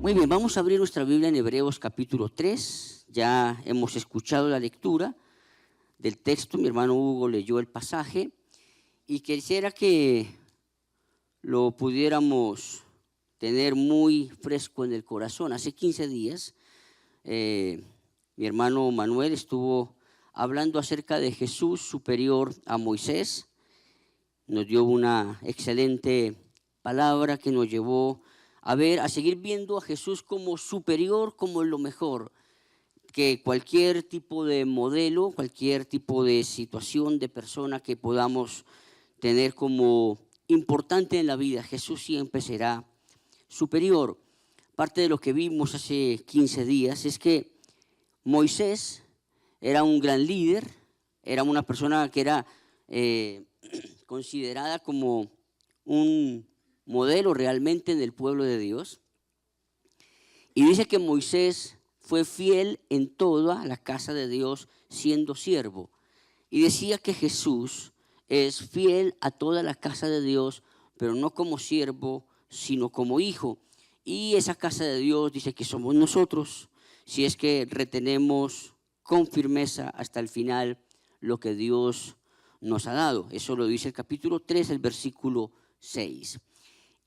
Muy bien, vamos a abrir nuestra Biblia en Hebreos capítulo 3. Ya hemos escuchado la lectura del texto. Mi hermano Hugo leyó el pasaje y quisiera que lo pudiéramos tener muy fresco en el corazón. Hace 15 días mi hermano Manuel estuvo hablando acerca de Jesús superior a Moisés. Nos dio una excelente palabra que nos llevó a seguir viendo a Jesús como superior, como lo mejor, que cualquier tipo de modelo, cualquier tipo de situación, de persona que podamos tener como importante en la vida, Jesús siempre será superior. Parte de lo que vimos hace 15 días es que Moisés era un gran líder, era una persona que era considerada como un modelo realmente en el pueblo de Dios. Y dice que Moisés fue fiel en toda la casa de Dios siendo siervo. Y decía que Jesús es fiel a toda la casa de Dios, pero no como siervo, sino como hijo. Y esa casa de Dios dice que somos nosotros, si es que retenemos con firmeza hasta el final lo que Dios nos ha dado. Eso lo dice el capítulo 3, el versículo 6.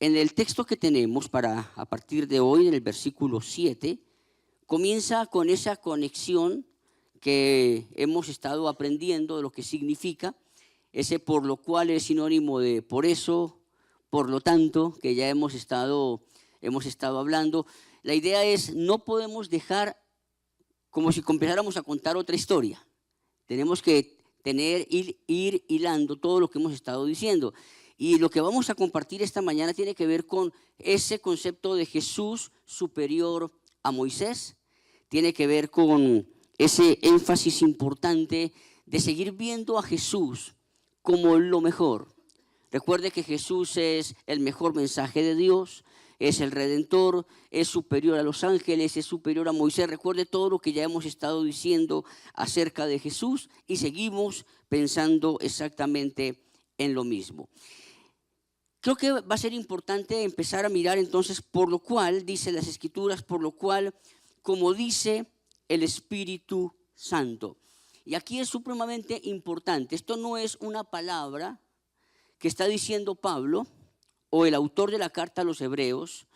En el texto que tenemos a partir de hoy, en el versículo 7, comienza con esa conexión que hemos estado aprendiendo de lo que significa, ese por lo cual es sinónimo de por eso, por lo tanto, que ya hemos estado hablando. La idea es, no podemos dejar como si empezáramos a contar otra historia. Tenemos que ir hilando todo lo que hemos estado diciendo. Y lo que vamos a compartir esta mañana tiene que ver con ese concepto de Jesús superior a Moisés. Tiene que ver con ese énfasis importante de seguir viendo a Jesús como lo mejor. Recuerde que Jesús es el mejor mensaje de Dios, es el Redentor, es superior a los ángeles, es superior a Moisés. Recuerde todo lo que ya hemos estado diciendo acerca de Jesús y seguimos pensando exactamente en lo mismo. Creo que va a ser importante empezar a mirar entonces por lo cual, dice las Escrituras, por lo cual, como dice el Espíritu Santo. Y aquí es supremamente importante. Esto no es una palabra que está diciendo Pablo o el autor de la carta a los Hebreos.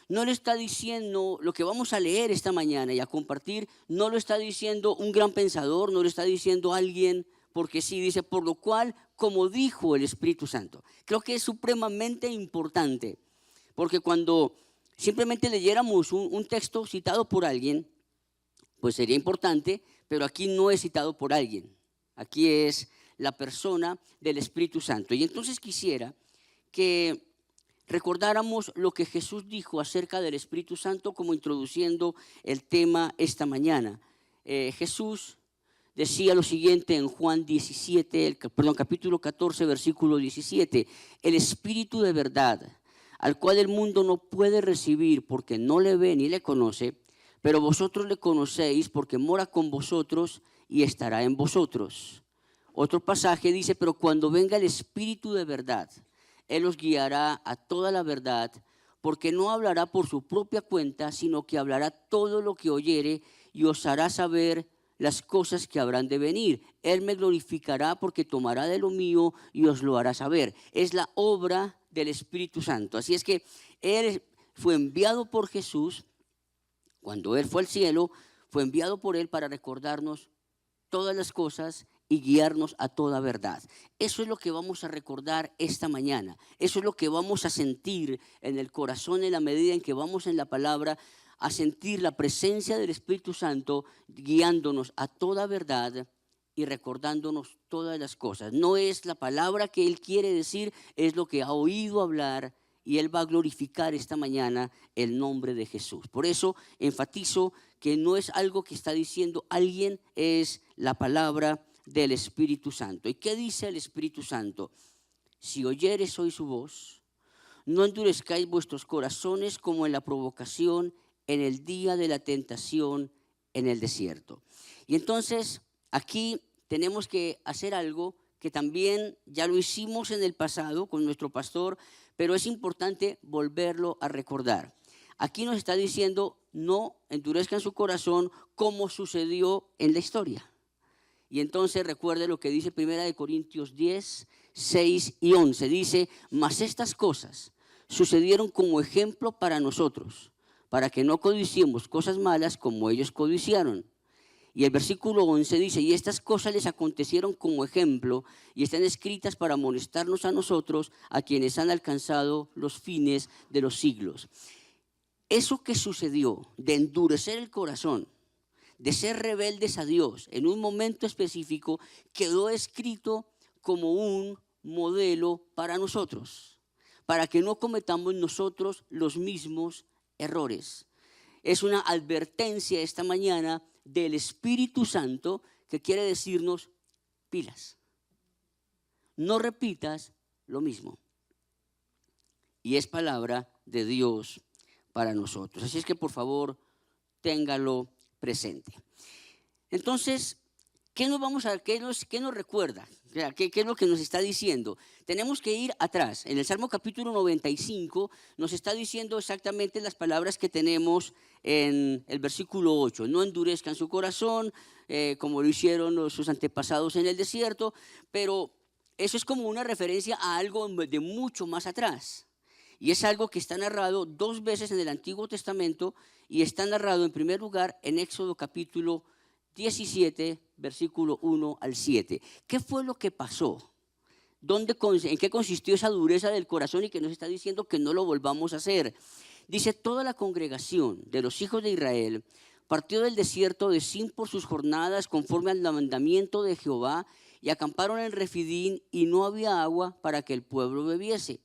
No le está diciendo lo que vamos a leer esta mañana y a compartir, no lo está diciendo un gran pensador, no lo está diciendo alguien, porque sí, dice, por lo cual, como dijo el Espíritu Santo. Creo que es supremamente importante, porque cuando simplemente leyéramos un texto citado por alguien, pues sería importante, pero aquí no es citado por alguien, aquí es la persona del Espíritu Santo. Y entonces quisiera que recordáramos lo que Jesús dijo acerca del Espíritu Santo, como introduciendo el tema esta mañana. Jesús decía lo siguiente en Juan 17, capítulo 14, versículo 17, el Espíritu de verdad, al cual el mundo no puede recibir porque no le ve ni le conoce, pero vosotros le conocéis porque mora con vosotros y estará en vosotros. Otro pasaje dice, pero cuando venga el Espíritu de verdad, Él os guiará a toda la verdad, porque no hablará por su propia cuenta, sino que hablará todo lo que oyere y os hará saber las cosas que habrán de venir. Él me glorificará porque tomará de lo mío y os lo hará saber. Es la obra del Espíritu Santo. Así es que Él fue enviado por Jesús, cuando Él fue al cielo, fue enviado por Él para recordarnos todas las cosas y guiarnos a toda verdad. Eso es lo que vamos a recordar esta mañana. Eso es lo que vamos a sentir en el corazón en la medida en que vamos en la palabra a sentir la presencia del Espíritu Santo guiándonos a toda verdad y recordándonos todas las cosas. No es la palabra que Él quiere decir, es lo que ha oído hablar y Él va a glorificar esta mañana el nombre de Jesús. Por eso enfatizo que no es algo que está diciendo alguien, es la palabra del Espíritu Santo. ¿Y qué dice el Espíritu Santo? Si oyeres hoy su voz, no endurezcáis vuestros corazones como en la provocación en el día de la tentación en el desierto. Y entonces aquí tenemos que hacer algo que también ya lo hicimos en el pasado con nuestro pastor, pero es importante volverlo a recordar. aquí nos está diciendo no endurezcan su corazón como sucedió en la historia. Y entonces recuerde lo que dice 1 Corintios 10, 6 y 11. Dice, mas estas cosas sucedieron como ejemplo para nosotros, para que no codiciemos cosas malas como ellos codiciaron. Y el versículo 11 dice, y estas cosas les acontecieron como ejemplo y están escritas para amonestarnos a nosotros, a quienes han alcanzado los fines de los siglos. Eso que sucedió de endurecer el corazón, de ser rebeldes a Dios en un momento específico, quedó escrito como un modelo para nosotros, para que no cometamos nosotros los mismos errores. Es una advertencia esta mañana del Espíritu Santo que quiere decirnos pilas. No repitas lo mismo. Y es palabra de Dios para nosotros. Así es que por favor, téngalo presente. Entonces, ¿qué nos recuerda? ¿Qué es lo que nos está diciendo? Tenemos que ir atrás. En el Salmo capítulo 95 nos está diciendo exactamente las palabras que tenemos en el versículo 8. No endurezcan su corazón, como lo hicieron sus antepasados en el desierto, pero eso es como una referencia a algo de mucho más atrás. Y es algo que está narrado 2 veces en el Antiguo Testamento y está narrado en primer lugar en Éxodo capítulo 17, versículo 1 al 7. ¿Qué fue lo que pasó? ¿En qué consistió esa dureza del corazón y que nos está diciendo que no lo volvamos a hacer? Dice, toda la congregación de los hijos de Israel partió del desierto de Sin por sus jornadas conforme al mandamiento de Jehová y acamparon en Refidín y no había agua para que el pueblo bebiese.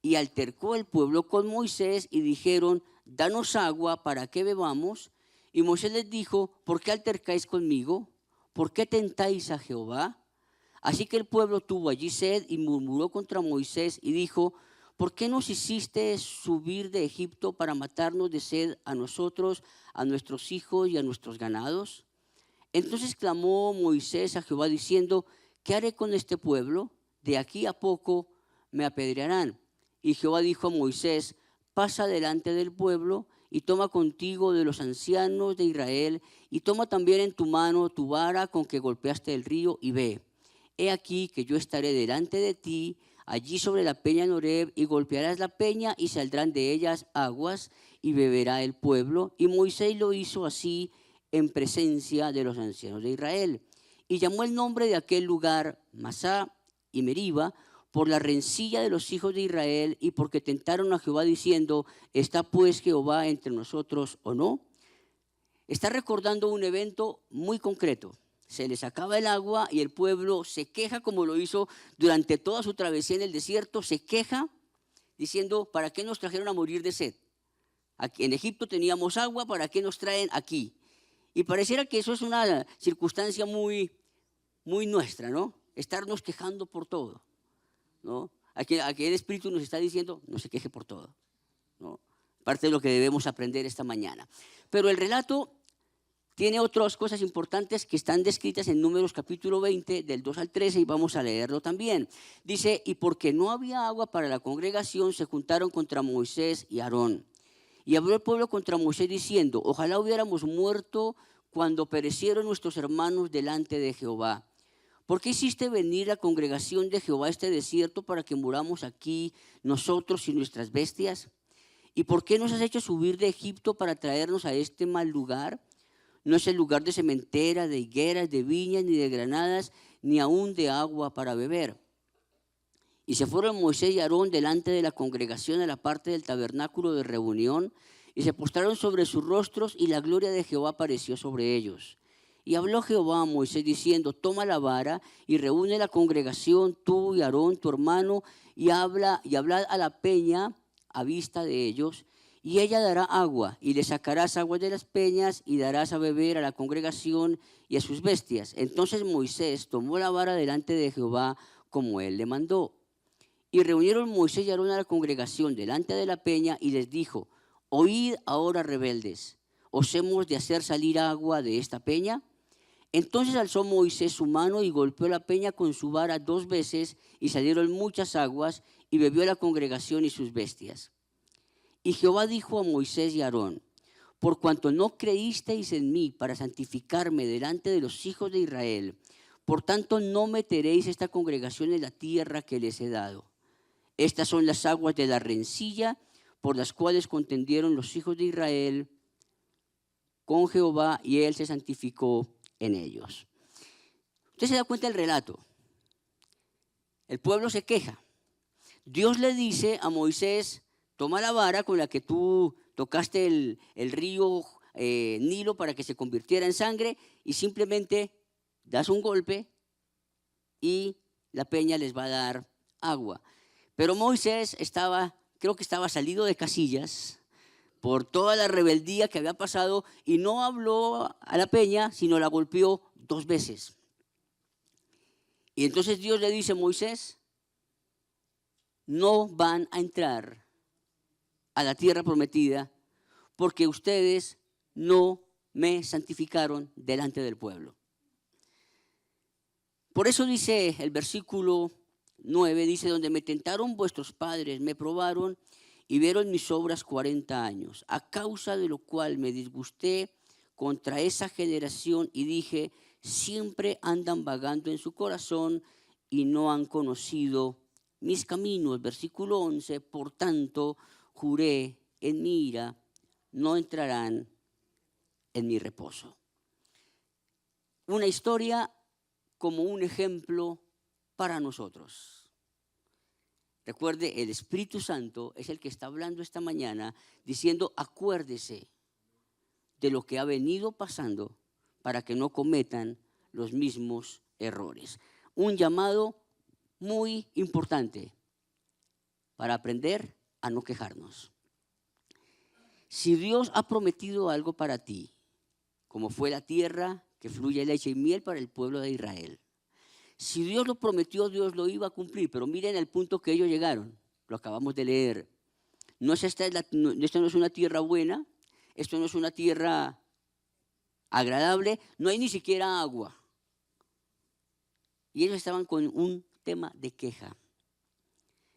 Y altercó el pueblo con Moisés y dijeron, danos agua para que bebamos. Y Moisés les dijo, ¿por qué altercáis conmigo? ¿Por qué tentáis a Jehová? Así que el pueblo tuvo allí sed y murmuró contra Moisés y dijo, ¿por qué nos hiciste subir de Egipto para matarnos de sed a nosotros, a nuestros hijos y a nuestros ganados? Entonces clamó Moisés a Jehová diciendo, ¿qué haré con este pueblo? De aquí a poco me apedrearán. Y Jehová dijo a Moisés, pasa delante del pueblo y toma contigo de los ancianos de Israel y toma también en tu mano tu vara con que golpeaste el río y ve. He aquí que yo estaré delante de ti, allí sobre la peña en Horeb, y golpearás la peña y saldrán de ellas aguas y beberá el pueblo. Y Moisés lo hizo así en presencia de los ancianos de Israel. Y llamó el nombre de aquel lugar Masá y Meriba, por la rencilla de los hijos de Israel y porque tentaron a Jehová diciendo, ¿está pues Jehová entre nosotros o no? Está recordando un evento muy concreto. Se les acaba el agua y el pueblo se queja como lo hizo durante toda su travesía en el desierto, se queja diciendo, ¿para qué nos trajeron a morir de sed? Aquí en Egipto teníamos agua, ¿para qué nos traen aquí? Y pareciera que eso es una circunstancia muy, muy nuestra, ¿no? Estarnos quejando por todo. ¿No? Aquí el Espíritu nos está diciendo, no se queje por todo, ¿no? Parte de lo que debemos aprender esta mañana. Pero el relato tiene otras cosas importantes que están descritas en Números capítulo 20, del 2 al 13, y vamos a leerlo también. Dice, y porque no había agua para la congregación, se juntaron contra Moisés y Aarón. Y habló el pueblo contra Moisés diciendo, ojalá hubiéramos muerto cuando perecieron nuestros hermanos delante de Jehová. ¿Por qué hiciste venir la congregación de Jehová a este desierto para que muramos aquí nosotros y nuestras bestias? ¿Y por qué nos has hecho subir de Egipto para traernos a este mal lugar? No es el lugar de sementera, de higueras, de viñas, ni de granadas, ni aún de agua para beber. Y se fueron Moisés y Aarón delante de la congregación a la parte del tabernáculo de reunión, y se postraron sobre sus rostros, y la gloria de Jehová apareció sobre ellos. Y habló Jehová a Moisés diciendo, toma la vara y reúne la congregación, tú y Aarón, tu hermano, y hablad a la peña a vista de ellos, y ella dará agua, y le sacarás agua de las peñas, y darás a beber a la congregación y a sus bestias. Entonces Moisés tomó la vara delante de Jehová, como él le mandó. Y reunieron Moisés y Aarón a la congregación delante de la peña, y les dijo, oíd ahora, rebeldes, ¿os hemos de hacer salir agua de esta peña? Entonces alzó Moisés su mano y golpeó la peña con su vara 2 veces, y salieron muchas aguas, y bebió la congregación y sus bestias. Y Jehová dijo a Moisés y a Aarón: por cuanto no creísteis en mí para santificarme delante de los hijos de Israel, por tanto no meteréis esta congregación en la tierra que les he dado. Estas son las aguas de la rencilla por las cuales contendieron los hijos de Israel con Jehová, y él se santificó en ellos. Usted se da cuenta del relato. El pueblo se queja. Dios le dice a Moisés: toma la vara con la que tú tocaste el río Nilo para que se convirtiera en sangre, y simplemente das un golpe y la peña les va a dar agua. Pero Moisés creo que estaba salido de casillas por toda la rebeldía que había pasado, y no habló a la peña, sino la golpeó 2 veces. Y entonces Dios le dice: Moisés, no van a entrar a la tierra prometida porque ustedes no me santificaron delante del pueblo. Por eso dice el versículo 9, dice: donde me tentaron vuestros padres, me probaron y vieron mis obras 40 años, a causa de lo cual me disgusté contra esa generación y dije: siempre andan vagando en su corazón y no han conocido mis caminos. Versículo 11, por tanto juré en mi ira, no entrarán en mi reposo. Una historia como un ejemplo para nosotros. Recuerde, el Espíritu Santo es el que está hablando esta mañana, diciendo: acuérdese de lo que ha venido pasando para que no cometan los mismos errores. Un llamado muy importante para aprender a no quejarnos. Si Dios ha prometido algo para ti, como fue la tierra que fluye leche y miel para el pueblo de Israel, si Dios lo prometió, Dios lo iba a cumplir. Pero miren el punto que ellos llegaron, lo acabamos de leer. Esta no es una tierra buena, esto no es una tierra agradable, no hay ni siquiera agua. Y ellos estaban con un tema de queja.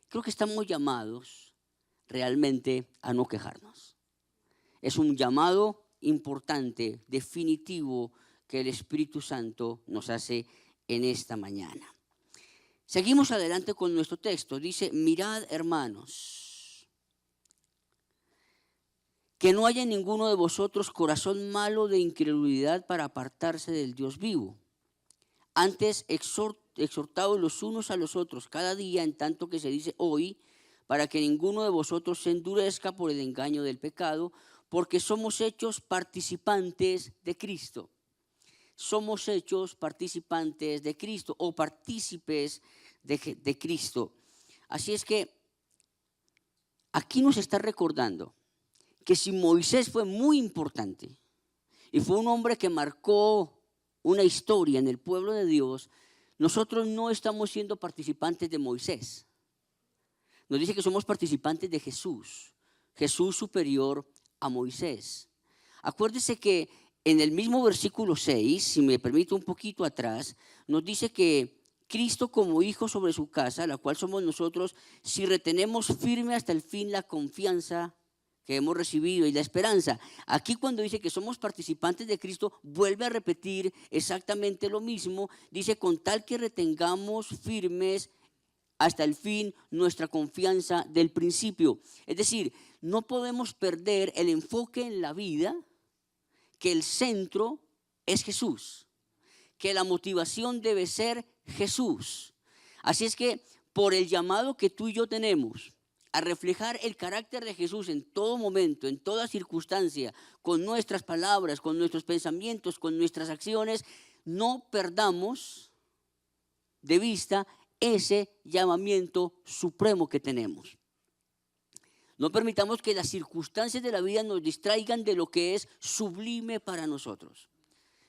Creo que estamos llamados realmente a no quejarnos. Es un llamado importante, definitivo, que el Espíritu Santo nos hace en esta mañana. Seguimos adelante con nuestro texto. Dice: mirad, hermanos, que no haya en ninguno de vosotros corazón malo de incredulidad para apartarse del Dios vivo. Antes exhortaos los unos a los otros cada día, en tanto que se dice hoy, para que ninguno de vosotros se endurezca por el engaño del pecado, porque somos hechos participantes de Cristo. Somos hechos participantes de Cristo, o partícipes de Cristo. Así es que aquí nos está recordando que si Moisés fue muy importante y fue un hombre que marcó una historia en el pueblo de Dios, nosotros no estamos siendo participantes de Moisés. Nos dice que somos participantes de Jesús, Jesús superior a Moisés. Acuérdese que en el mismo versículo 6, si me permite un poquito atrás, nos dice que Cristo como hijo sobre su casa, la cual somos nosotros, si retenemos firme hasta el fin la confianza que hemos recibido y la esperanza. Aquí cuando dice que somos participantes de Cristo, vuelve a repetir exactamente lo mismo. Dice: con tal que retengamos firmes hasta el fin nuestra confianza del principio. Es decir, no podemos perder el enfoque en la vida, que el centro es Jesús, que la motivación debe ser Jesús. Así es que por el llamado que tú y yo tenemos a reflejar el carácter de Jesús en todo momento, en toda circunstancia, con nuestras palabras, con nuestros pensamientos, con nuestras acciones, no perdamos de vista ese llamamiento supremo que tenemos. No permitamos que las circunstancias de la vida nos distraigan de lo que es sublime para nosotros.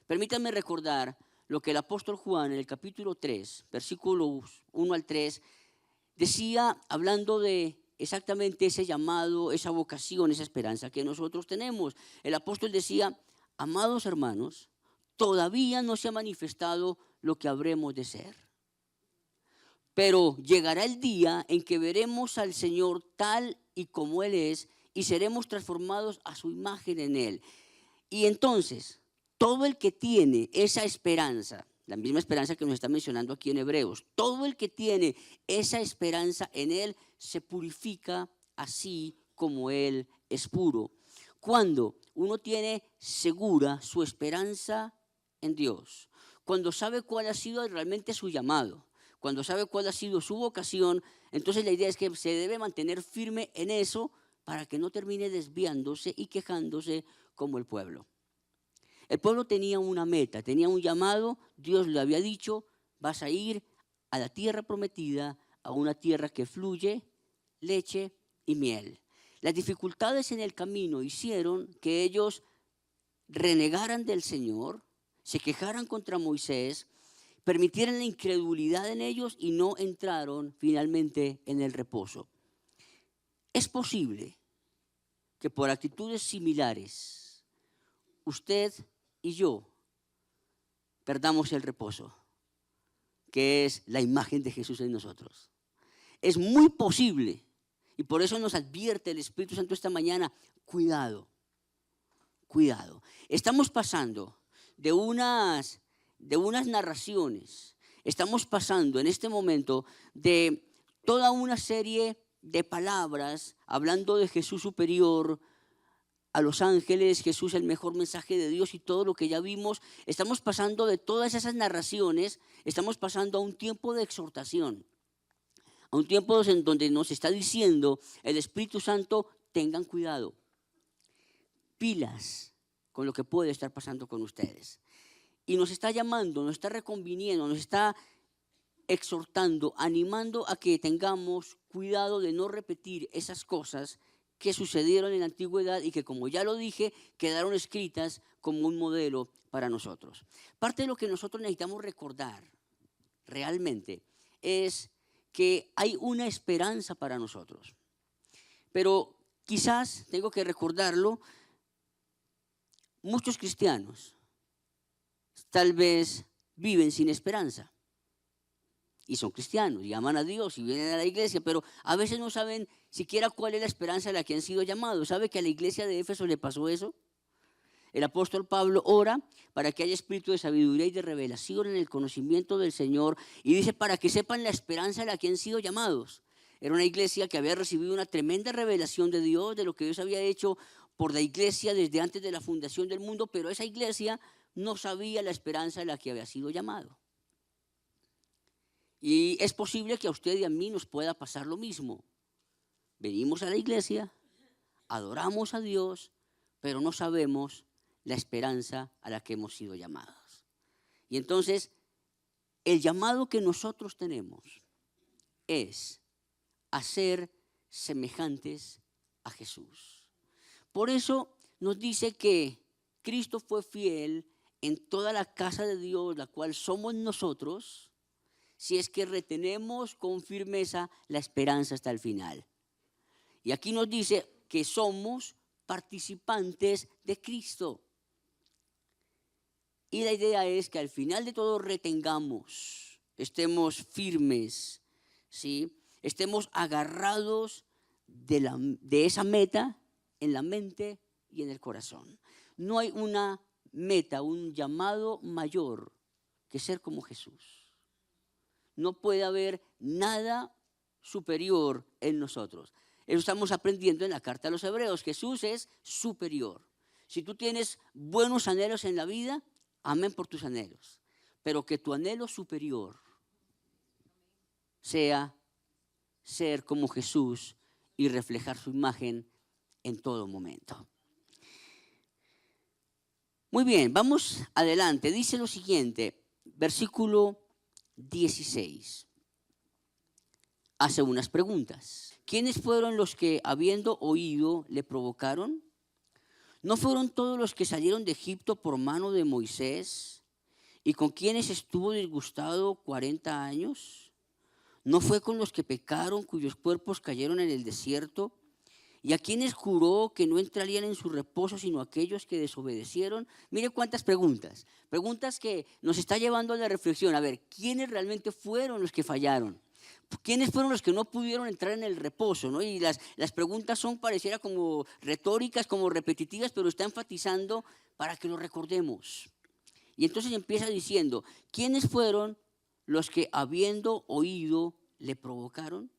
Permítanme recordar lo que el apóstol Juan en el capítulo 3, versículos 1 al 3, decía, hablando de exactamente ese llamado, esa vocación, esa esperanza que nosotros tenemos. El apóstol decía: amados hermanos, todavía no se ha manifestado lo que habremos de ser. Pero llegará el día en que veremos al Señor tal y como Él es, y seremos transformados a su imagen en Él. Y entonces, todo el que tiene esa esperanza, la misma esperanza que nos está mencionando aquí en Hebreos, todo el que tiene esa esperanza en Él se purifica así como Él es puro. Cuando uno tiene segura su esperanza en Dios, cuando sabe cuál ha sido realmente su llamado, cuando sabe cuál ha sido su vocación, entonces la idea es que se debe mantener firme en eso para que no termine desviándose y quejándose como el pueblo. El pueblo tenía una meta, tenía un llamado, Dios le había dicho, vas a ir a la tierra prometida, a una tierra que fluye leche y miel. Las dificultades en el camino hicieron que ellos renegaran del Señor, se quejaran contra Moisés, permitieran la incredulidad en ellos y no entraron finalmente en el reposo. Es posible que por actitudes similares usted y yo perdamos el reposo, que es la imagen de Jesús en nosotros. Es muy posible, y por eso nos advierte el Espíritu Santo esta mañana, cuidado, cuidado. Estamos pasando de unas narraciones, estamos pasando en este momento de toda una serie de palabras hablando de Jesús superior, a los ángeles, Jesús el mejor mensaje de Dios y todo lo que ya vimos. Estamos pasando de todas esas narraciones, estamos pasando a un tiempo de exhortación, a un tiempo en donde nos está diciendo el Espíritu Santo, tengan cuidado, pilas con lo que puede estar pasando con ustedes. Y nos está llamando, nos está reconviniendo, nos está exhortando, animando a que tengamos cuidado de no repetir esas cosas que sucedieron en la antigüedad y que, como ya lo dije, quedaron escritas como un modelo para nosotros. Parte de lo que nosotros necesitamos recordar realmente es que hay una esperanza para nosotros. Pero quizás, tengo que recordarlo, muchos cristianos tal vez viven sin esperanza. Y son cristianos, y aman a Dios y vienen a la iglesia, pero a veces no saben siquiera cuál es la esperanza a la que han sido llamados. ¿Sabe que a la iglesia de Éfeso le pasó eso? El apóstol Pablo ora para que haya espíritu de sabiduría y de revelación en el conocimiento del Señor, y dice para que sepan la esperanza a la que han sido llamados. Era una iglesia que había recibido una tremenda revelación de Dios, de lo que Dios había hecho por la iglesia desde antes de la fundación del mundo, pero esa iglesia no sabía la esperanza a la que había sido llamado. Y es posible que a usted y a mí nos pueda pasar lo mismo. Venimos a la iglesia, adoramos a Dios, pero no sabemos la esperanza a la que hemos sido llamados. Y entonces, el llamado que nosotros tenemos es a ser semejantes a Jesús. Por eso nos dice que Cristo fue fiel en toda la casa de Dios, la cual somos nosotros, si es que retenemos con firmeza la esperanza hasta el final. Y aquí nos dice que somos participantes de Cristo. Y la idea es que al final de todo retengamos, estemos firmes, ¿sí? Estemos agarrados de esa meta en la mente y en el corazón. No hay una meta, un llamado mayor que ser como Jesús. No puede haber nada superior en nosotros. Eso estamos aprendiendo en la carta a los Hebreos. Jesús es superior. Si tú tienes buenos anhelos en la vida, amén por tus anhelos. Pero que tu anhelo superior sea ser como Jesús y reflejar su imagen en todo momento. Muy bien, vamos adelante. Dice lo siguiente, versículo 16. Hace unas preguntas. ¿Quiénes fueron los que, habiendo oído, le provocaron? ¿No fueron todos los que salieron de Egipto por mano de Moisés y con quienes estuvo disgustado 40 años? ¿No fue con los que pecaron, cuyos cuerpos cayeron en el desierto? ¿Y a quienes juró que no entrarían en su reposo sino aquellos que desobedecieron? Mire cuántas preguntas. Preguntas que nos está llevando a la reflexión. A ver, ¿quiénes realmente fueron los que fallaron? ¿Quiénes fueron los que no pudieron entrar en el reposo? ¿No? Y las preguntas son, pareciera como retóricas, como repetitivas, pero está enfatizando para que lo recordemos. Y entonces empieza diciendo, ¿quiénes fueron los que habiendo oído le provocaron?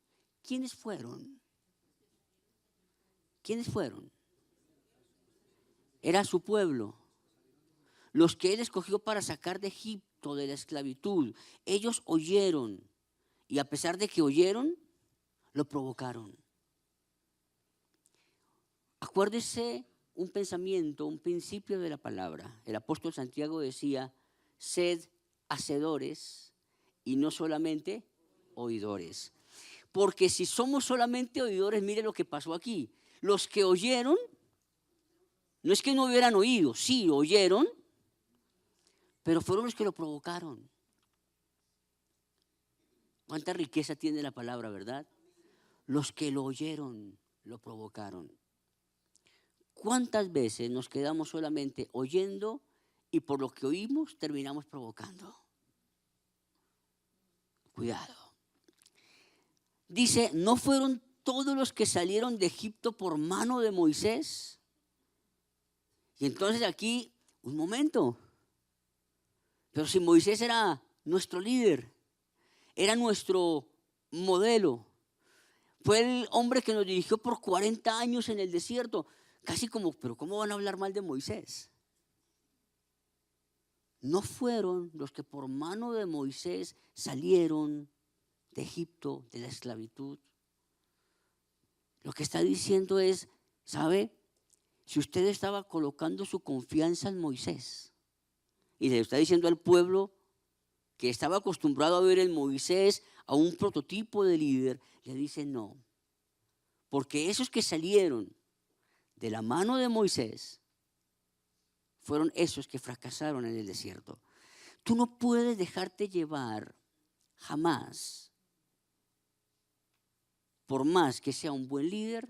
¿Quiénes fueron? ¿Quiénes fueron? Era su pueblo, los que él escogió para sacar de Egipto, de la esclavitud. Ellos oyeron y a pesar de que oyeron, lo provocaron. Acuérdese un pensamiento, un principio de la palabra. El apóstol Santiago decía, sed hacedores y no solamente oidores. Porque si somos solamente oidores, mire lo que pasó aquí. Los que oyeron, no es que no hubieran oído, sí oyeron, pero fueron los que lo provocaron. Cuánta riqueza tiene la palabra, ¿verdad? Los que lo oyeron, lo provocaron. ¿Cuántas veces nos quedamos solamente oyendo y por lo que oímos terminamos provocando? Cuidado. Dice, ¿no fueron todos los que salieron de Egipto por mano de Moisés? Y entonces aquí, un momento, pero si Moisés era nuestro líder, era nuestro modelo, fue el hombre que nos dirigió por 40 años en el desierto, casi como, pero ¿cómo van a hablar mal de Moisés? No fueron los que por mano de Moisés salieron de Egipto, de la esclavitud. Lo que está diciendo es, ¿sabe? Si usted estaba colocando su confianza en Moisés y le está diciendo al pueblo que estaba acostumbrado a ver en Moisés a un prototipo de líder, le dice no. Porque esos que salieron de la mano de Moisés fueron esos que fracasaron en el desierto. Tú no puedes dejarte llevar jamás, por más que sea un buen líder,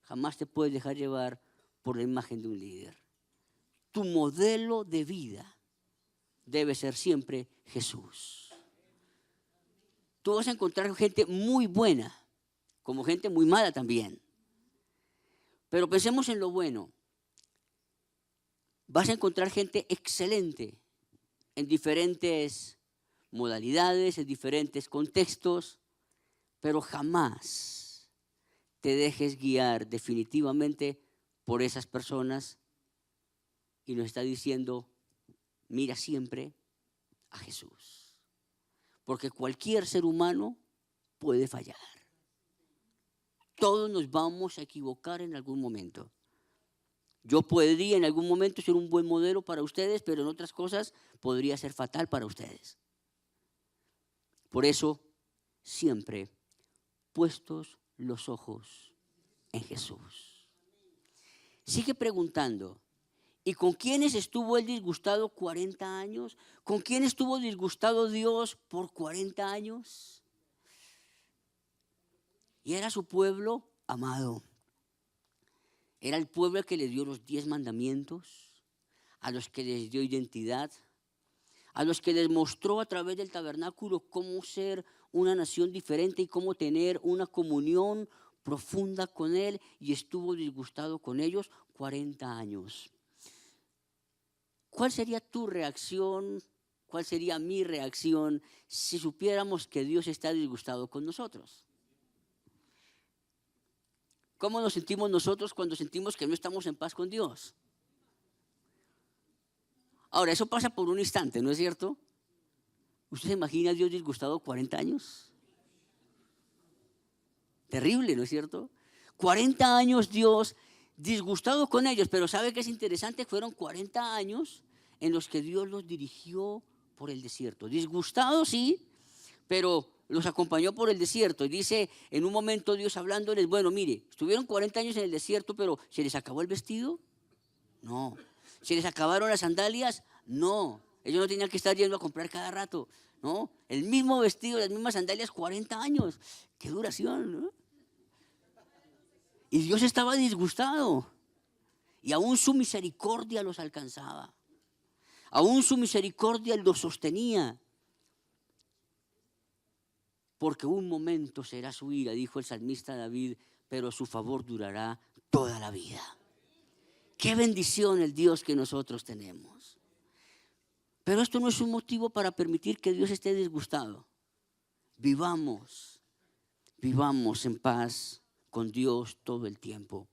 jamás te puedes dejar llevar por la imagen de un líder. Tu modelo de vida debe ser siempre Jesús. Tú vas a encontrar gente muy buena, como gente muy mala también. Pero pensemos en lo bueno. Vas a encontrar gente excelente en diferentes modalidades, en diferentes contextos, pero jamás te dejes guiar definitivamente por esas personas. Y nos está diciendo, mira siempre a Jesús. Porque cualquier ser humano puede fallar. Todos nos vamos a equivocar en algún momento. Yo podría en algún momento ser un buen modelo para ustedes, pero en otras cosas podría ser fatal para ustedes. Por eso, siempre puestos los ojos en Jesús. Sigue preguntando, ¿y con quiénes estuvo él disgustado 40 años? ¿Con quién estuvo disgustado Dios por 40 años? Y era su pueblo amado. Era el pueblo al que le dio los 10 mandamientos, a los que les dio identidad, a los que les mostró a través del tabernáculo cómo ser una nación diferente y cómo tener una comunión profunda con él, y estuvo disgustado con ellos 40 años. ¿Cuál sería tu reacción? ¿Cuál sería mi reacción si supiéramos que Dios está disgustado con nosotros? ¿Cómo nos sentimos nosotros cuando sentimos que no estamos en paz con Dios? Ahora, eso pasa por un instante, ¿no es cierto? ¿Usted se imagina a Dios disgustado 40 años? Terrible, ¿no es cierto? 40 años Dios disgustado con ellos, pero ¿sabe qué es interesante? Fueron 40 años en los que Dios los dirigió por el desierto. Disgustados, sí, pero los acompañó por el desierto. Y dice en un momento Dios hablándoles, bueno, mire, estuvieron 40 años en el desierto, pero ¿se les acabó el vestido? No. ¿Se les acabaron las sandalias? No. Ellos no tenían que estar yendo a comprar cada rato, ¿no? El mismo vestido, las mismas sandalias, 40 años. ¡Qué duración!, ¿no? Y Dios estaba disgustado. Y aún su misericordia los alcanzaba. Aún su misericordia los sostenía. porque un momento será su ira, dijo el salmista David, pero su favor durará toda la vida. Qué bendición el Dios que nosotros tenemos. Pero esto no es un motivo para permitir que Dios esté disgustado. Vivamos en paz con Dios todo el tiempo.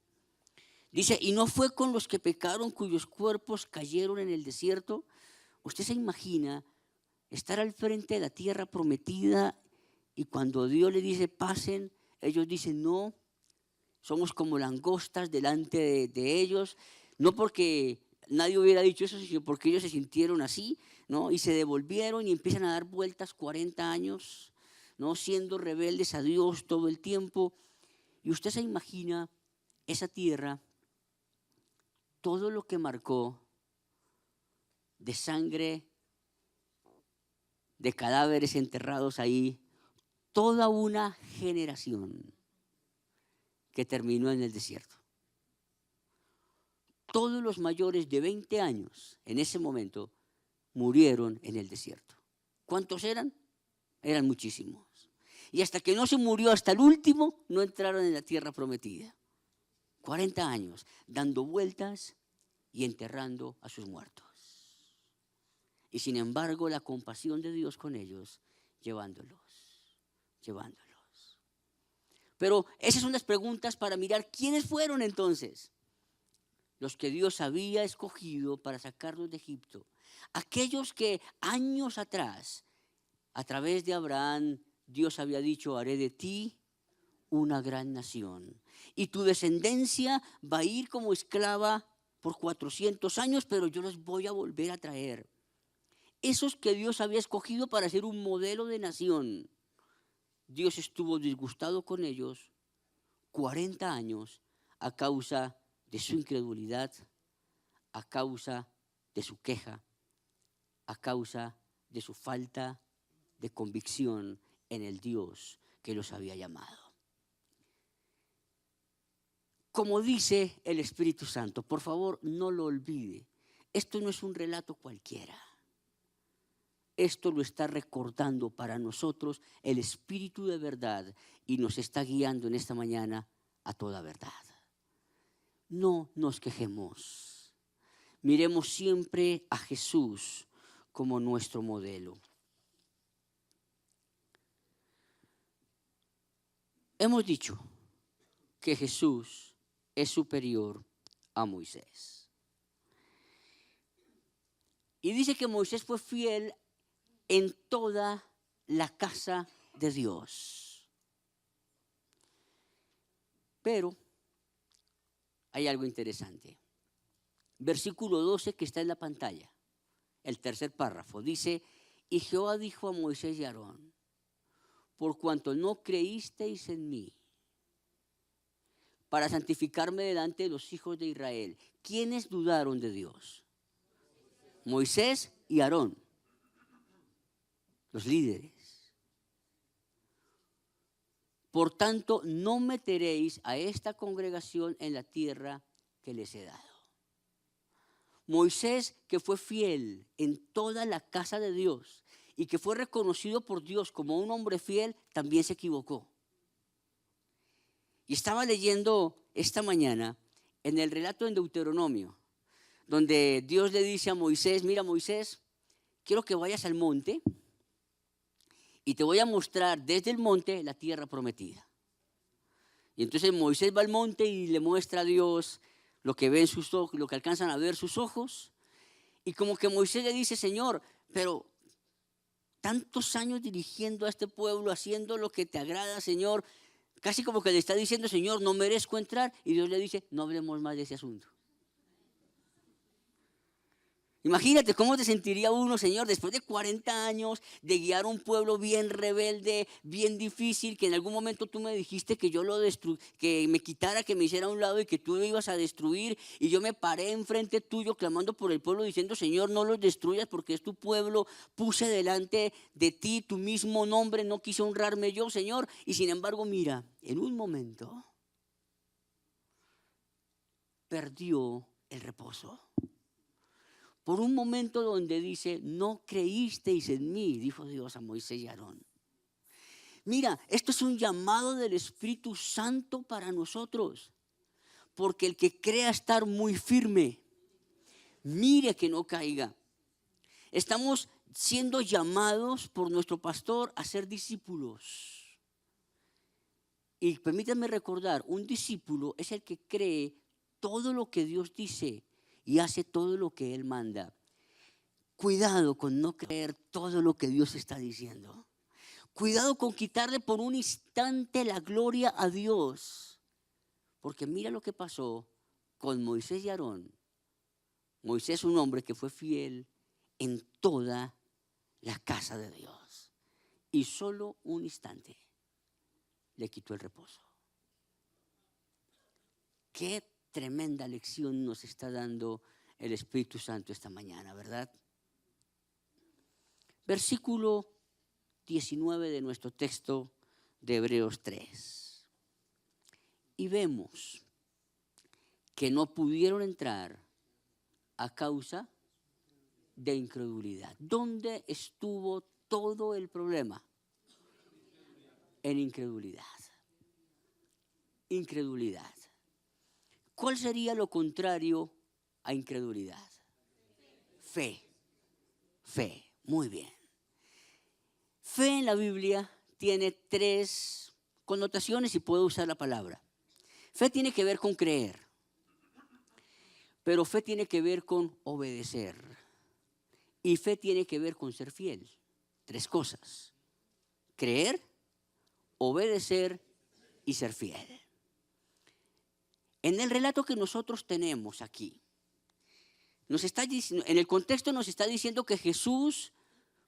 Dice, y no fue con los que pecaron cuyos cuerpos cayeron en el desierto. Usted se imagina estar al frente de la tierra prometida y cuando Dios le dice pasen, ellos dicen no, somos como langostas delante de ellos, no porque nadie hubiera dicho eso, sino porque ellos se sintieron así, ¿no? Y se devolvieron y empiezan a dar vueltas 40 años, ¿no? Siendo rebeldes a Dios todo el tiempo. Y usted se imagina esa tierra, todo lo que marcó de sangre, de cadáveres enterrados ahí, toda una generación que terminó en el desierto. Todos los mayores de 20 años en ese momento murieron en el desierto. ¿Cuántos eran? Eran muchísimos. Y hasta que no se murió hasta el último, no entraron en la tierra prometida. 40 años dando vueltas y enterrando a sus muertos. Y sin embargo, la compasión de Dios con ellos, llevándolos. Pero esas son las preguntas para mirar quiénes fueron entonces los que Dios había escogido para sacarlos de Egipto. Aquellos que años atrás, a través de Abraham, Dios había dicho, haré de ti una gran nación. Y tu descendencia va a ir como esclava por 400 años, pero yo los voy a volver a traer. Esos que Dios había escogido para ser un modelo de nación. Dios estuvo disgustado con ellos 40 años a causa de su incredulidad, a causa de su queja, a causa de su falta de convicción en el Dios que los había llamado. Como dice el Espíritu Santo, por favor no lo olvide, esto no es un relato cualquiera. Esto lo está recordando para nosotros el Espíritu de verdad y nos está guiando en esta mañana a toda verdad. No nos quejemos. Miremos siempre a Jesús como nuestro modelo. Hemos dicho que Jesús es superior a Moisés. Y dice que Moisés fue fiel en toda la casa de Dios. Pero hay algo interesante. Versículo 12 que está en la pantalla, el tercer párrafo, dice, y Jehová dijo a Moisés y a Aarón, por cuanto no creísteis en mí, para santificarme delante de los hijos de Israel. ¿Quiénes dudaron de Dios? Moisés y Aarón. Los líderes. Por tanto, no meteréis a esta congregación en la tierra que les he dado. Moisés, que fue fiel en toda la casa de Dios y que fue reconocido por Dios como un hombre fiel, también se equivocó. Y estaba leyendo esta mañana en el relato en Deuteronomio, donde Dios le dice a Moisés, mira Moisés, quiero que vayas al monte y te voy a mostrar desde el monte la tierra prometida. Y entonces Moisés va al monte y le muestra a Dios lo que ven sus ojos, lo que alcanzan a ver sus ojos. Y como que Moisés le dice, Señor, pero tantos años dirigiendo a este pueblo, haciendo lo que te agrada, Señor, casi como que le está diciendo, Señor, no merezco entrar. Y Dios le dice, no hablemos más de ese asunto. Imagínate cómo te sentiría uno, Señor, después de 40 años de guiar un pueblo bien rebelde, bien difícil, que en algún momento tú me dijiste que yo que me quitara, que me hiciera a un lado y que tú lo ibas a destruir. Y yo me paré enfrente tuyo clamando por el pueblo diciendo, Señor, no los destruyas porque es tu pueblo. Puse delante de ti tu mismo nombre, no quise honrarme yo, Señor. Y sin embargo, mira, en un momento perdió el reposo. Por un momento donde dice, no creísteis en mí, dijo Dios a Moisés y a Aarón. Mira, esto es un llamado del Espíritu Santo para nosotros, porque el que crea estar muy firme, mire que no caiga. Estamos siendo llamados por nuestro pastor a ser discípulos. Y permítanme recordar, un discípulo es el que cree todo lo que Dios dice y hace todo lo que Él manda. Cuidado con no creer todo lo que Dios está diciendo. Cuidado con quitarle por un instante la gloria a Dios. Porque mira lo que pasó con Moisés y Aarón. Moisés, un hombre que fue fiel en toda la casa de Dios. Y solo un instante le quitó el reposo. Qué tremenda lección nos está dando el Espíritu Santo esta mañana, ¿verdad? Versículo 19 de nuestro texto de Hebreos 3. Y vemos que no pudieron entrar a causa de incredulidad. ¿Dónde estuvo todo el problema? En incredulidad. Incredulidad. ¿Cuál sería lo contrario a incredulidad? Fe. Fe. Muy bien. Fe en la Biblia tiene 3 connotaciones y puedo usar la palabra. Fe tiene que ver con creer, pero fe tiene que ver con obedecer y fe tiene que ver con ser fiel. 3 cosas: creer, obedecer y ser fiel. En el relato que nosotros tenemos aquí, nos está diciendo, en el contexto nos está diciendo que Jesús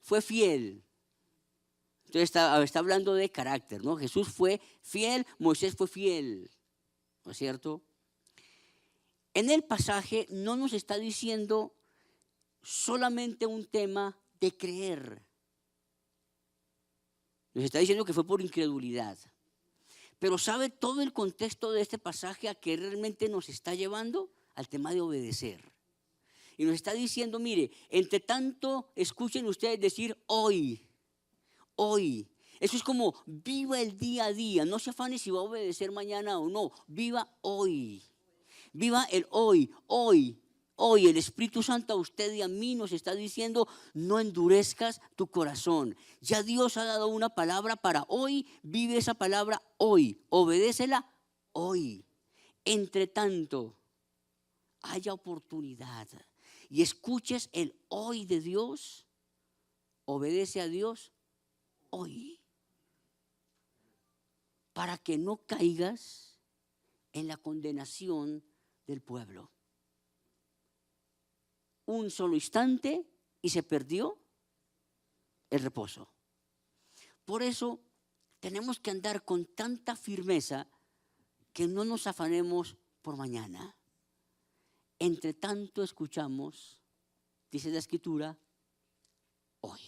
fue fiel. Entonces está hablando de carácter, ¿no? Jesús fue fiel, Moisés fue fiel, ¿no es cierto? En el pasaje no nos está diciendo solamente un tema de creer. Nos está diciendo que fue por incredulidad. Pero ¿sabe todo el contexto de este pasaje a qué realmente nos está llevando? Al tema de obedecer. Y nos está diciendo, mire, entre tanto escuchen ustedes decir hoy. Hoy. Eso es como viva el día a día. No se afane si va a obedecer mañana o no. Viva hoy. Viva el hoy. Hoy. Hoy el Espíritu Santo a usted y a mí nos está diciendo, no endurezcas tu corazón. Ya Dios ha dado una palabra para hoy. Vive esa palabra hoy. Obedécela hoy. Entre tanto, haya oportunidad y escuches el hoy de Dios. Obedece a Dios hoy, para que no caigas en la condenación del pueblo. Un solo instante y se perdió el reposo. Por eso tenemos que andar con tanta firmeza que no nos afanemos por mañana. Entre tanto escuchamos, dice la Escritura, hoy.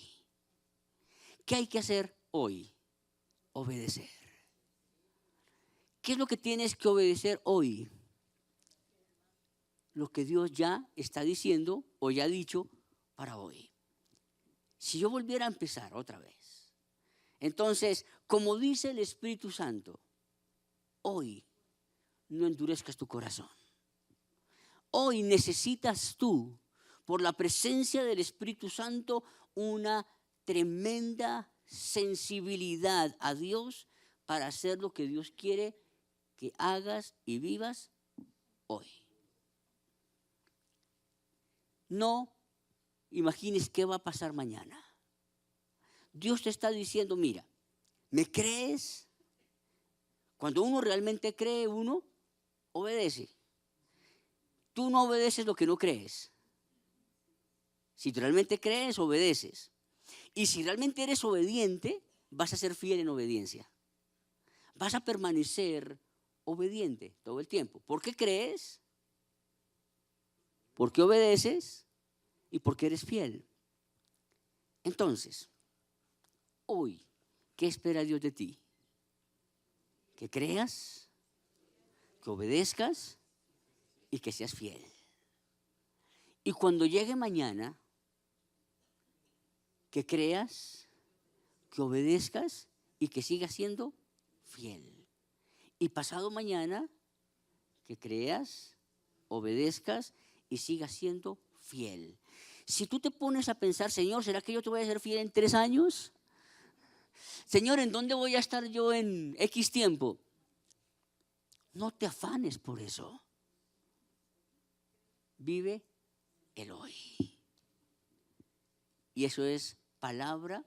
¿Qué hay que hacer hoy? Obedecer. ¿Qué es lo que tienes que obedecer hoy? Lo que Dios ya está diciendo o ya ha dicho para hoy. Si yo volviera a empezar otra vez, entonces, como dice el Espíritu Santo, hoy no endurezcas tu corazón. Hoy necesitas tú, por la presencia del Espíritu Santo, una tremenda sensibilidad a Dios para hacer lo que Dios quiere que hagas y vivas hoy. No imagines qué va a pasar mañana. Dios te está diciendo, mira, ¿me crees? Cuando uno realmente cree, uno obedece. Tú no obedeces lo que no crees. Si tú realmente crees, obedeces. Y si realmente eres obediente, vas a ser fiel en obediencia. Vas a permanecer obediente todo el tiempo. ¿Por qué crees? ¿Por qué obedeces? Y porque eres fiel. Entonces, hoy, ¿qué espera Dios de ti? Que creas, que obedezcas y que seas fiel. Y cuando llegue mañana, que creas, que obedezcas y que siga siendo fiel. Y pasado mañana, que creas, obedezcas y sigas siendo fiel. Si tú te pones a pensar, Señor, ¿será que yo te voy a ser fiel en 3 años? Señor, ¿en dónde voy a estar yo en X tiempo? No te afanes por eso. Vive el hoy. Y eso es palabra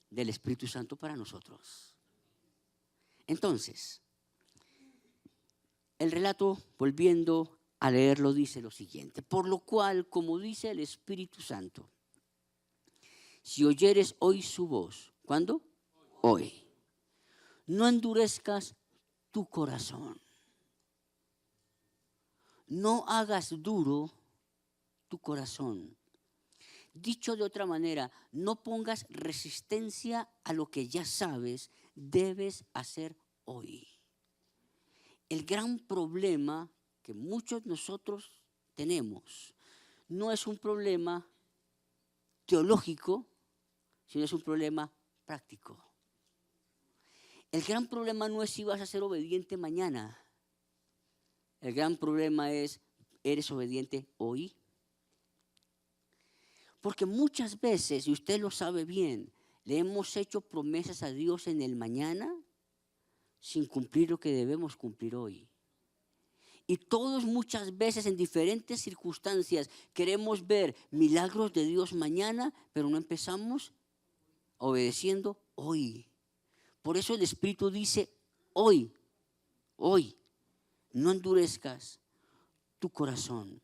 del Espíritu Santo para nosotros. Entonces, el relato, volviendo a leerlo, dice lo siguiente: por lo cual, como dice el Espíritu Santo, si oyeres hoy su voz, ¿cuándo? Hoy. No endurezcas tu corazón. No hagas duro tu corazón. Dicho de otra manera, no pongas resistencia a lo que ya sabes debes hacer hoy. El gran problema que muchos de nosotros tenemos no es un problema teológico, sino es un problema práctico. El gran problema no es si vas a ser obediente mañana. El gran problema es, ¿eres obediente hoy? Porque muchas veces, y usted lo sabe bien, le hemos hecho promesas a Dios en el mañana sin cumplir lo que debemos cumplir hoy. Y todos muchas veces en diferentes circunstancias queremos ver milagros de Dios mañana, pero no empezamos obedeciendo hoy. Por eso el Espíritu dice, hoy, no endurezcas tu corazón.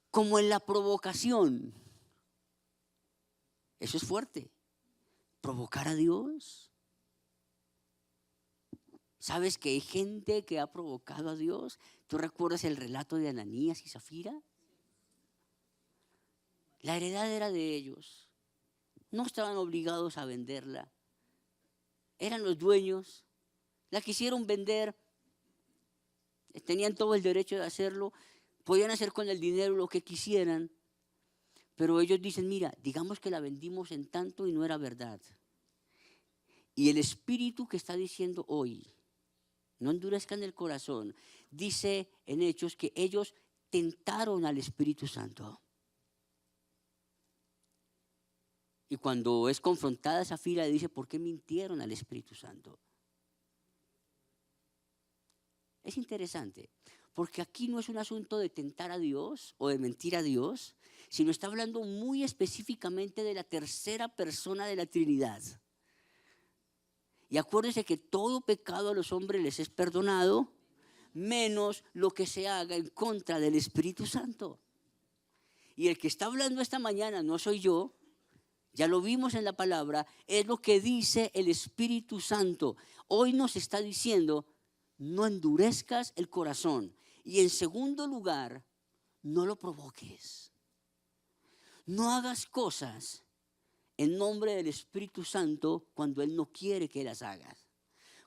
Como en la provocación. Eso es fuerte. Provocar a Dios. ¿Sabes que hay gente que ha provocado a Dios? ¿Tú recuerdas el relato de Ananías y Zafira? La heredad era de ellos. No estaban obligados a venderla. Eran los dueños. La quisieron vender. Tenían todo el derecho de hacerlo. Podían hacer con el dinero lo que quisieran. Pero ellos dicen, mira, digamos que la vendimos en tanto y no era verdad. Y el Espíritu que está diciendo hoy, no endurezcan el corazón, dice en Hechos que ellos tentaron al Espíritu Santo. Y cuando es confrontada Zafira, dice, ¿por qué mintieron al Espíritu Santo? Es interesante, porque aquí no es un asunto de tentar a Dios o de mentir a Dios, sino está hablando muy específicamente de la tercera persona de la Trinidad. Y acuérdense que todo pecado a los hombres les es perdonado, menos lo que se haga en contra del Espíritu Santo. Y el que está hablando esta mañana no soy yo, ya lo vimos en la palabra, es lo que dice el Espíritu Santo. Hoy nos está diciendo, no endurezcas el corazón. Y en segundo lugar, no lo provoques. No hagas cosas en nombre del Espíritu Santo cuando Él no quiere que las hagas.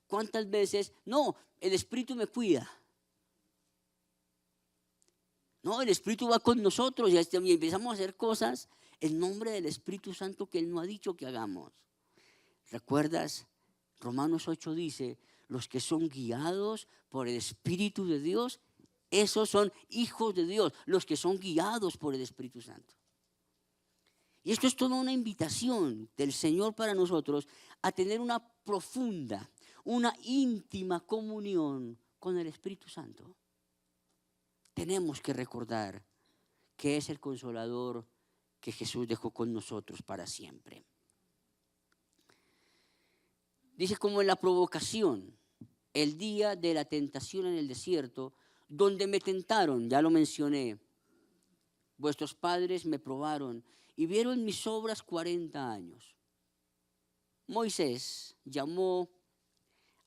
¿Cuántas veces? No, el Espíritu me cuida. No, el Espíritu va con nosotros y empezamos a hacer cosas en nombre del Espíritu Santo que Él no ha dicho que hagamos. ¿Recuerdas? Romanos 8 dice, los que son guiados por el Espíritu de Dios, esos son hijos de Dios, los que son guiados por el Espíritu Santo. Y esto es toda una invitación del Señor para nosotros a tener una profunda, una íntima comunión con el Espíritu Santo. Tenemos que recordar que es el Consolador que Jesús dejó con nosotros para siempre. Dice como en la provocación, el día de la tentación en el desierto, donde me tentaron, ya lo mencioné, vuestros padres me probaron y vieron mis obras 40 años. Moisés llamó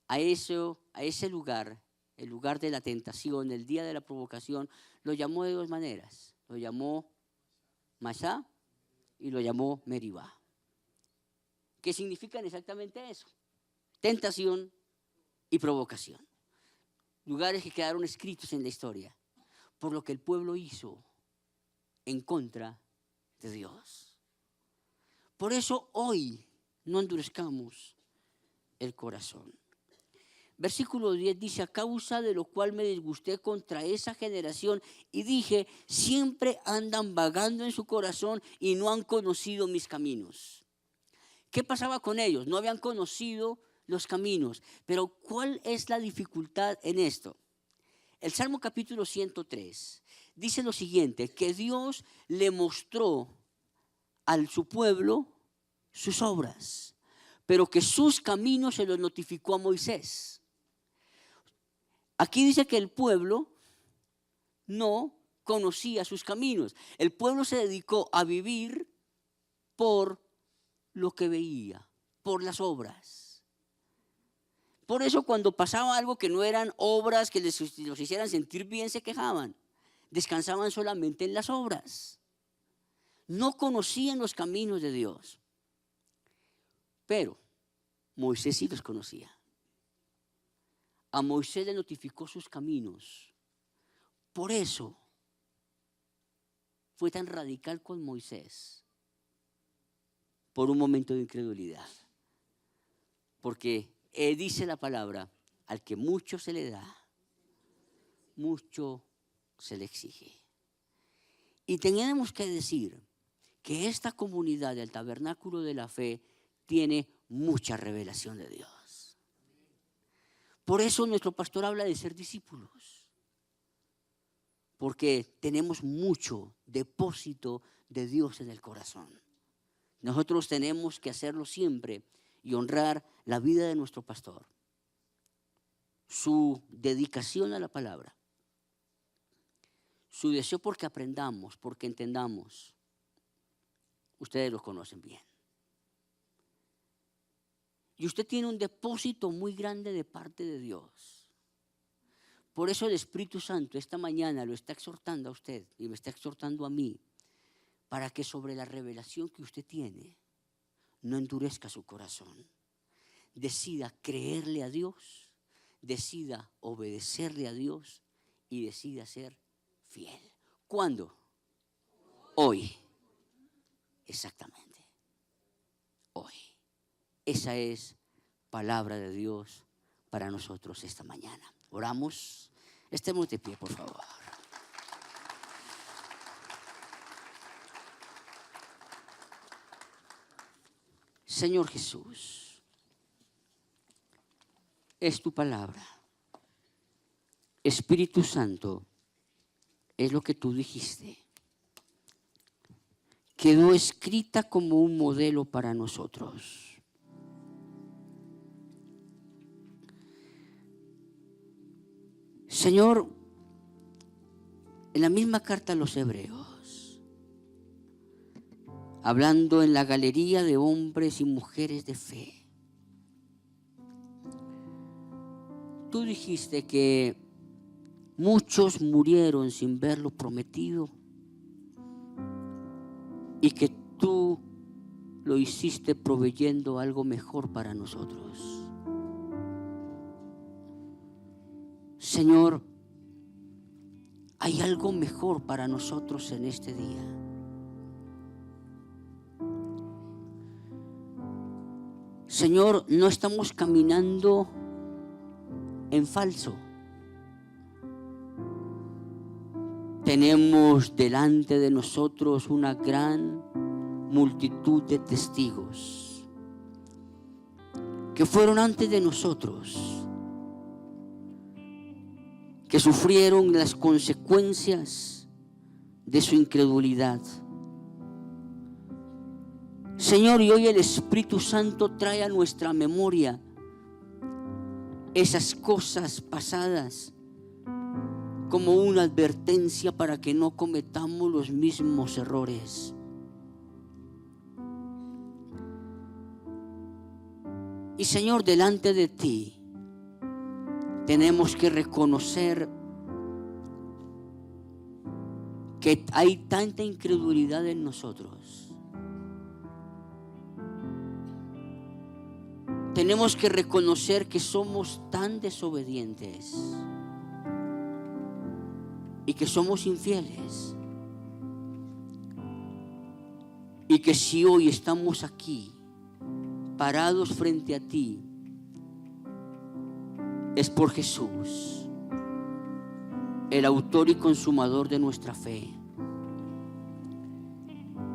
a ese lugar, el lugar de la tentación, el día de la provocación, lo llamó de dos maneras. Lo llamó Masá y lo llamó Meribá. ¿Qué significan exactamente eso? Tentación y provocación. Lugares que quedaron escritos en la historia por lo que el pueblo hizo en contra de Dios. Por eso hoy no endurezcamos el corazón. Versículo 10 dice: a causa de lo cual me disgusté contra esa generación y dije, siempre andan vagando en su corazón y no han conocido mis caminos. ¿Qué pasaba con ellos? No habían conocido los caminos. Pero ¿cuál es la dificultad en esto? El Salmo capítulo 103 dice lo siguiente: que Dios le mostró a su pueblo sus obras, pero que sus caminos se los notificó a Moisés. Aquí dice que el pueblo no conocía sus caminos. El pueblo se dedicó a vivir por lo que veía, por las obras. Por eso cuando pasaba algo que no eran obras que los hicieran sentir bien, se quejaban. Descansaban solamente en las obras. No conocían los caminos de Dios. Pero Moisés sí los conocía. A Moisés le notificó sus caminos. Por eso fue tan radical con Moisés. Por un momento de incredulidad. Porque dice la palabra: al que mucho se le da, mucho se le exige. Y tenemos que decir que esta comunidad del Tabernáculo de la Fe tiene mucha revelación de Dios. Por eso nuestro pastor habla de ser discípulos. Porque tenemos mucho depósito de Dios en el corazón. Nosotros tenemos que hacerlo siempre y honrar la vida de nuestro pastor. Su dedicación a la palabra. Su deseo porque aprendamos, porque entendamos. Ustedes lo conocen bien. Y usted tiene un depósito muy grande de parte de Dios. Por eso el Espíritu Santo esta mañana lo está exhortando a usted y me está exhortando a mí, para que sobre la revelación que usted tiene no endurezca su corazón. Decida creerle a Dios, decida obedecerle a Dios y decida ser fiel. ¿Cuándo? Hoy. Exactamente. Hoy. Esa es palabra de Dios para nosotros esta mañana. Oramos. Estemos de pie, por favor. Señor Jesús, es tu palabra. Espíritu Santo, es lo que tú dijiste. Quedó escrita como un modelo para nosotros. Señor, en la misma carta a los Hebreos, hablando en la galería de hombres y mujeres de fe, tú dijiste que muchos murieron sin ver lo prometido y que tú lo hiciste proveyendo algo mejor para nosotros. Señor, hay algo mejor para nosotros en este día. Señor, no estamos caminando en falso. Tenemos delante de nosotros una gran multitud de testigos que fueron antes de nosotros, que sufrieron las consecuencias de su incredulidad. Señor, y hoy el Espíritu Santo trae a nuestra memoria esas cosas pasadas como una advertencia para que no cometamos los mismos errores. Y Señor, delante de ti tenemos que reconocer que hay tanta incredulidad en nosotros. Tenemos que reconocer que somos tan desobedientes y que somos infieles. Y que si hoy estamos aquí parados frente a ti es por Jesús, el autor y consumador de nuestra fe.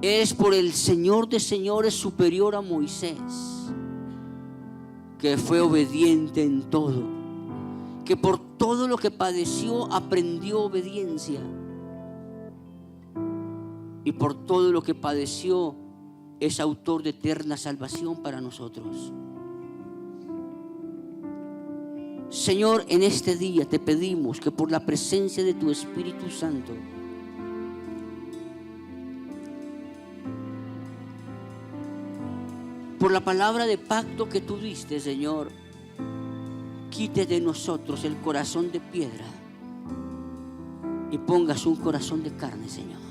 Es por el Señor de señores, superior a Moisés, que fue obediente en todo, que por todo lo que padeció aprendió obediencia, y por todo lo que padeció es autor de eterna salvación para nosotros. Señor, en este día te pedimos que por la presencia de tu Espíritu Santo por la palabra de pacto que tú diste, Señor, quite de nosotros el corazón de piedra y pongas un corazón de carne, Señor.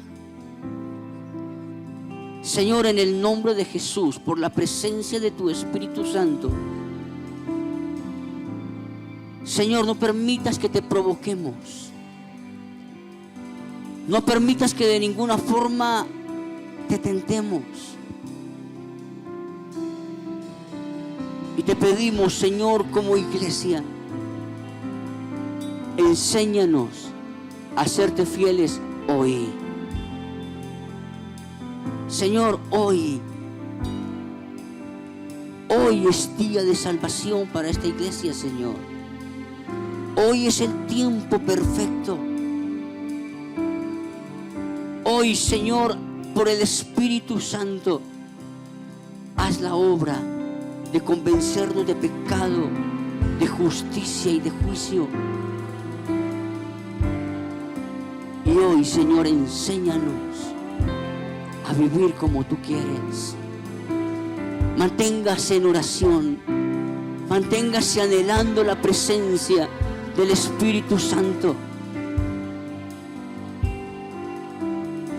Señor, en el nombre de Jesús, por la presencia de tu Espíritu Santo, Señor, no permitas que te provoquemos. No permitas que de ninguna forma te tentemos. Y te pedimos, Señor, como iglesia, enséñanos a serte fieles hoy. Señor, hoy es día de salvación para esta iglesia, Señor. Hoy es el tiempo perfecto. Hoy, Señor, por el Espíritu Santo, haz la obra de convencernos de pecado, de justicia y de juicio. Y hoy, Señor, enséñanos a vivir como tú quieres. Manténgase en oración, manténgase anhelando la presencia del Espíritu Santo.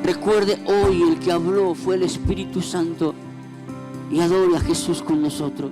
Recuerde, hoy el que habló fue el Espíritu Santo, y adore a Jesús con nosotros.